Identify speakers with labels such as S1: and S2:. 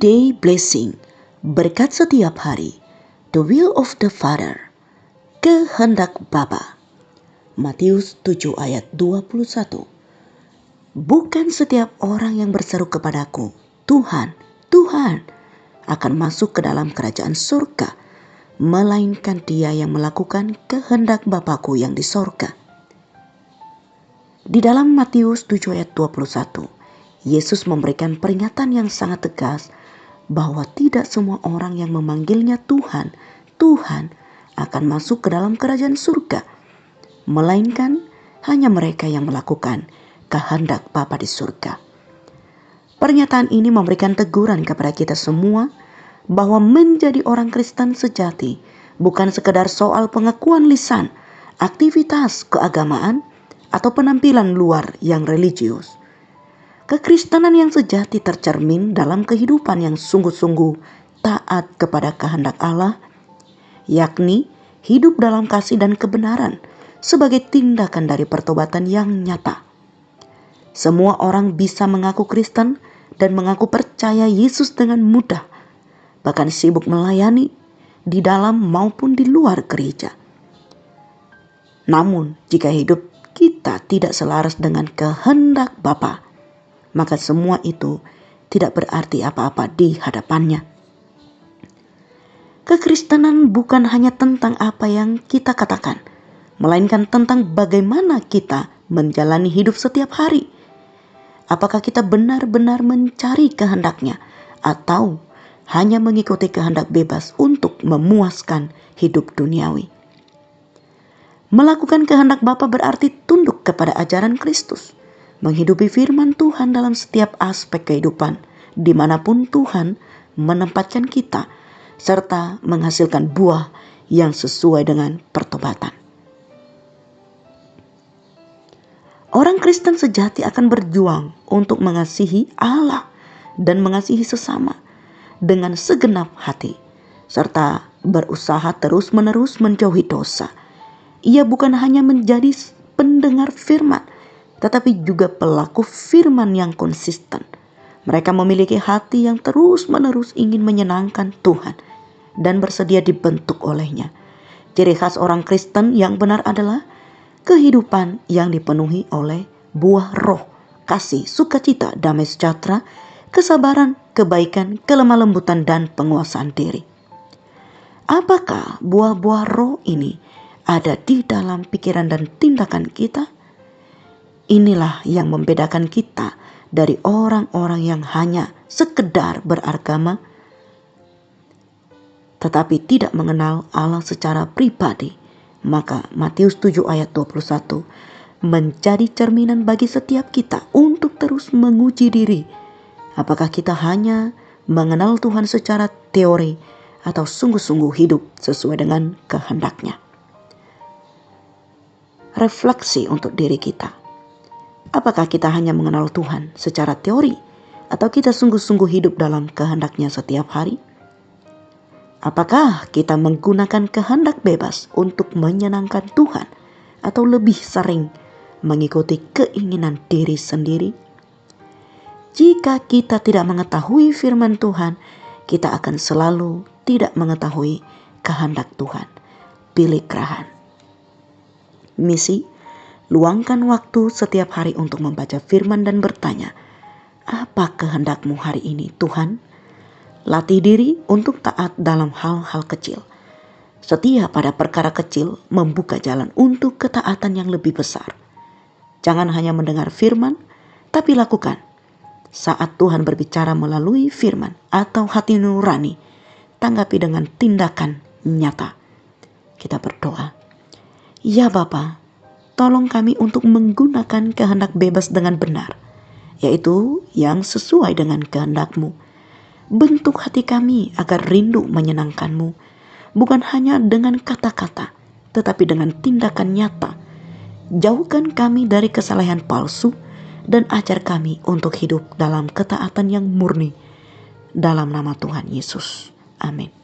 S1: Everyday blessing, berkat setiap hari. The will of the Father, kehendak Bapa. Matius 7 ayat 21. Bukan setiap orang yang berseru kepadaku, Tuhan, Tuhan, akan masuk ke dalam kerajaan surga, melainkan dia yang melakukan kehendak Bapakku yang di sorga. Di dalam Matius 7 ayat 21, Yesus memberikan peringatan yang sangat tegas bahwa tidak semua orang yang memanggilnya Tuhan, Tuhan akan masuk ke dalam kerajaan surga, melainkan hanya mereka yang melakukan kehendak Bapa di surga. Pernyataan ini memberikan teguran kepada kita semua bahwa menjadi orang Kristen sejati bukan sekedar soal pengakuan lisan, aktivitas keagamaan, atau penampilan luar yang religius. Kekristenan yang sejati tercermin dalam kehidupan yang sungguh-sungguh taat kepada kehendak Allah, yakni hidup dalam kasih dan kebenaran sebagai tindakan dari pertobatan yang nyata. Semua orang bisa mengaku Kristen dan mengaku percaya Yesus dengan mudah, bahkan sibuk melayani di dalam maupun di luar gereja. Namun, jika hidup kita tidak selaras dengan kehendak Bapa, maka semua itu tidak berarti apa-apa di hadapannya. Kekristenan bukan hanya tentang apa yang kita katakan, melainkan tentang bagaimana kita menjalani hidup setiap hari. Apakah kita benar-benar mencari kehendaknya atau hanya mengikuti kehendak bebas untuk memuaskan hidup duniawi? Melakukan kehendak Bapa berarti tunduk kepada ajaran Kristus, menghidupi firman Tuhan dalam setiap aspek kehidupan, dimanapun Tuhan menempatkan kita, serta menghasilkan buah yang sesuai dengan pertobatan. Orang Kristen sejati akan berjuang untuk mengasihi Allah dan mengasihi sesama dengan segenap hati, serta berusaha terus-menerus menjauhi dosa. Ia bukan hanya menjadi pendengar firman, tetapi juga pelaku firman yang konsisten. Mereka memiliki hati yang terus-menerus ingin menyenangkan Tuhan dan bersedia dibentuk olehnya. Ciri khas orang Kristen yang benar adalah kehidupan yang dipenuhi oleh buah roh, kasih, sukacita, damai sejahtera, kesabaran, kebaikan, kelemah lembutan, dan penguasaan diri. Apakah buah-buah roh ini ada di dalam pikiran dan tindakan kita? Inilah yang membedakan kita dari orang-orang yang hanya sekedar beragama tetapi tidak mengenal Allah secara pribadi. Maka Matius 7 ayat 21 menjadi cerminan bagi setiap kita untuk terus menguji diri. Apakah kita hanya mengenal Tuhan secara teori atau sungguh-sungguh hidup sesuai dengan kehendaknya? Refleksi untuk diri kita. Apakah kita hanya mengenal Tuhan secara teori atau kita sungguh-sungguh hidup dalam kehendaknya setiap hari? Apakah kita menggunakan kehendak bebas untuk menyenangkan Tuhan atau lebih sering mengikuti keinginan diri sendiri? Jika kita tidak mengetahui firman Tuhan, kita akan selalu tidak mengetahui kehendak Tuhan. Billy Graham. Misi: luangkan waktu setiap hari untuk membaca firman dan bertanya, apa kehendakmu hari ini, Tuhan? Latih diri untuk taat dalam hal-hal kecil. Setia pada perkara kecil membuka jalan untuk ketaatan yang lebih besar. Jangan hanya mendengar firman, tapi lakukan. Saat Tuhan berbicara melalui firman atau hati nurani, tanggapi dengan tindakan nyata. Kita berdoa. Ya Bapa, tolong kami untuk menggunakan kehendak bebas dengan benar, yaitu yang sesuai dengan kehendak-Mu. Bentuk hati kami agar rindu menyenangkan-Mu, bukan hanya dengan kata-kata, tetapi dengan tindakan nyata. Jauhkan kami dari kesalehan palsu dan ajar kami untuk hidup dalam ketaatan yang murni. Dalam nama Tuhan Yesus. Amin.